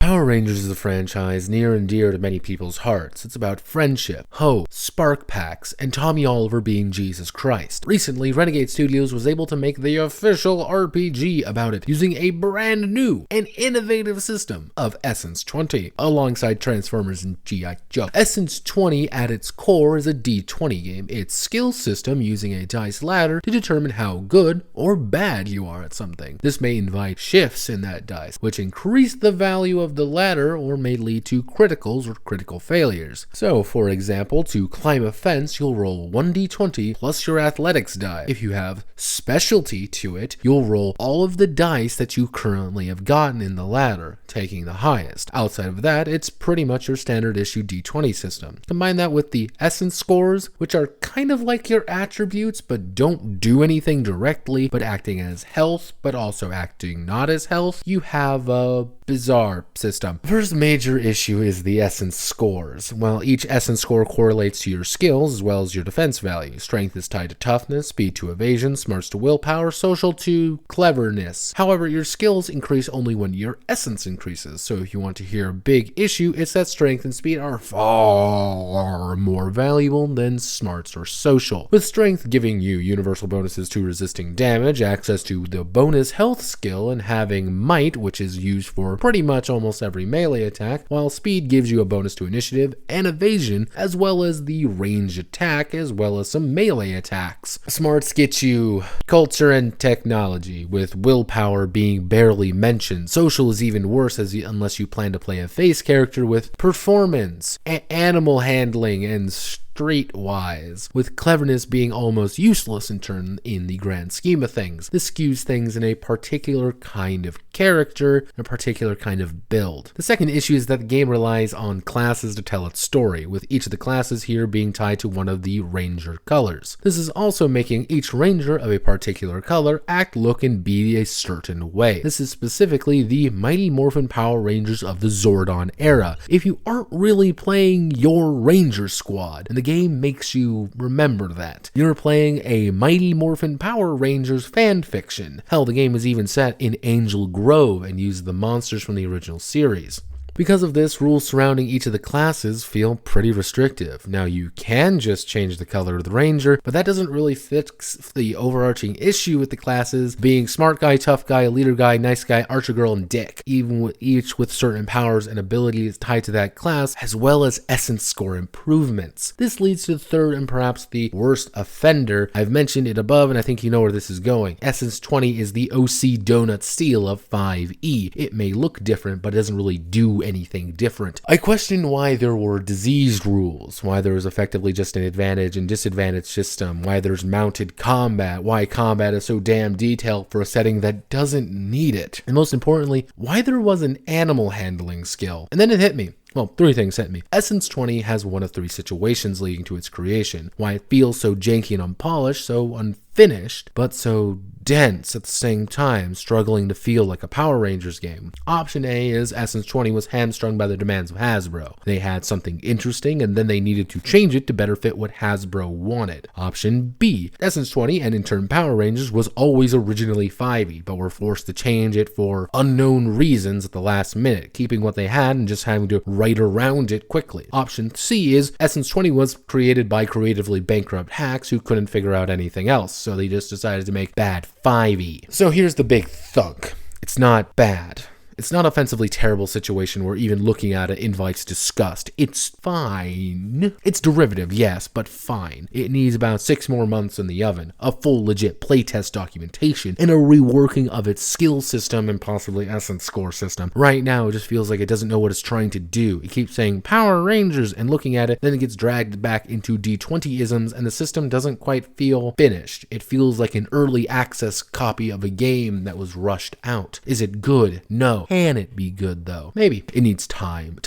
Power Rangers is a franchise near and dear to many people's hearts. It's about friendship, hope, spark packs, and Tommy Oliver being Jesus Christ. Recently, Renegade Studios was able to make the official RPG about it using a brand new and innovative system of Essence 20, alongside Transformers and G.I. Joe. Essence 20 at its core is a D20 game. It's skill system using a dice ladder to determine how good or bad you are at something. This may invite shifts in that dice, which increase the value of the ladder or may lead to criticals or critical failures. So, for example, to climb a fence, you'll roll 1d20 plus your athletics die. If you have specialty to it, you'll roll all of the dice that you currently have gotten in the ladder, taking the highest. Outside of that, it's pretty much your standard issue D20 system. Combine that with the essence scores, which are kind of like your attributes, but don't do anything directly, but acting as health, but also acting not as health. You have a bizarre system. First major issue is the essence scores. Well, each essence score correlates to your skills as well as your defense value. Strength is tied to toughness, speed to evasion, smarts to willpower, social to cleverness. However, your skills increase only when your essence increases. So if you want to hear a big issue, it's that strength and speed are far more valuable than smarts or social. With strength giving you universal bonuses to resisting damage, access to the bonus health skill, and having might, which is used for pretty much almost every melee attack, while speed gives you a bonus to initiative and evasion, as well as the range attack, as well as some melee attacks. Smarts get you culture and technology, with willpower being barely mentioned. Social is even worse unless you plan to play a face character, with performance, animal handling, and streetwise, with cleverness being almost useless in the grand scheme of things. This skews things in a particular kind of character, and a particular kind of build. The second issue is that the game relies on classes to tell its story, with each of the classes here being tied to one of the Ranger colors. This is also making each Ranger of a particular color act, look, and be a certain way. This is specifically the Mighty Morphin Power Rangers of the Zordon era. If you aren't really playing your Ranger squad, and the game makes you remember that, you're playing a Mighty Morphin Power Rangers fan fiction. Hell, the game is even set in Angel Grove and used the monsters from the original series. Because of this, rules surrounding each of the classes feel pretty restrictive. Now, you can just change the color of the Ranger, but that doesn't really fix the overarching issue with the classes being smart guy, tough guy, leader guy, nice guy, archer girl, and dick, even with each with certain powers and abilities tied to that class, as well as essence score improvements. This leads to the third and perhaps the worst offender. I've mentioned it above, and I think you know where this is going. Essence 20 is the OC Donut Seal of 5e. It may look different, but it doesn't really do anything different. I question why there were diseased rules, why there was effectively just an advantage and disadvantage system, why there's mounted combat, why combat is so damn detailed for a setting that doesn't need it, and most importantly, why there was an animal handling skill. And then it hit me. Well, three things hit me. Essence 20 has one of three situations leading to its creation. Why it feels so janky and unpolished, so unfinished, but so dense at the same time, struggling to feel like a Power Rangers game. Option A is Essence 20 was hamstrung by the demands of Hasbro. They had something interesting and then they needed to change it to better fit what Hasbro wanted. Option B, Essence 20 and in turn Power Rangers was always originally 5e, but were forced to change it for unknown reasons at the last minute, keeping what they had and just having to write around it quickly. Option C is Essence 20 was created by creatively bankrupt hacks who couldn't figure out anything else, so they just decided to make bad 5e. So here's the big thunk. It's not bad. It's not offensively terrible situation where even looking at it invites disgust. It's fine. It's derivative, yes, but fine. It needs about 6 more months in the oven, a full legit playtest documentation, and a reworking of its skill system and possibly essence score system. Right now, it just feels like it doesn't know what it's trying to do. It keeps saying Power Rangers and looking at it, then it gets dragged back into D20-isms and the system doesn't quite feel finished. It feels like an early access copy of a game that was rushed out. Is it good? No. Can it be good though? Maybe. It needs time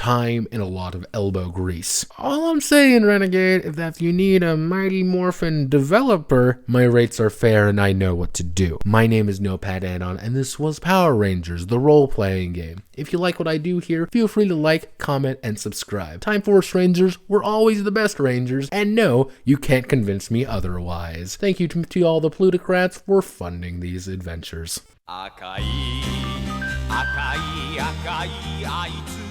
and a lot of elbow grease. All I'm saying, Renegade, is that if you need a Mighty Morphin developer, my rates are fair and I know what to do. My name is Notepad and this was Power Rangers, the role-playing game. If you like what I do here, feel free to like, comment, and subscribe. Time Force Rangers, we're always the best Rangers, and no, you can't convince me otherwise. Thank you to all the plutocrats for funding these adventures. 赤い赤い赤いあいつ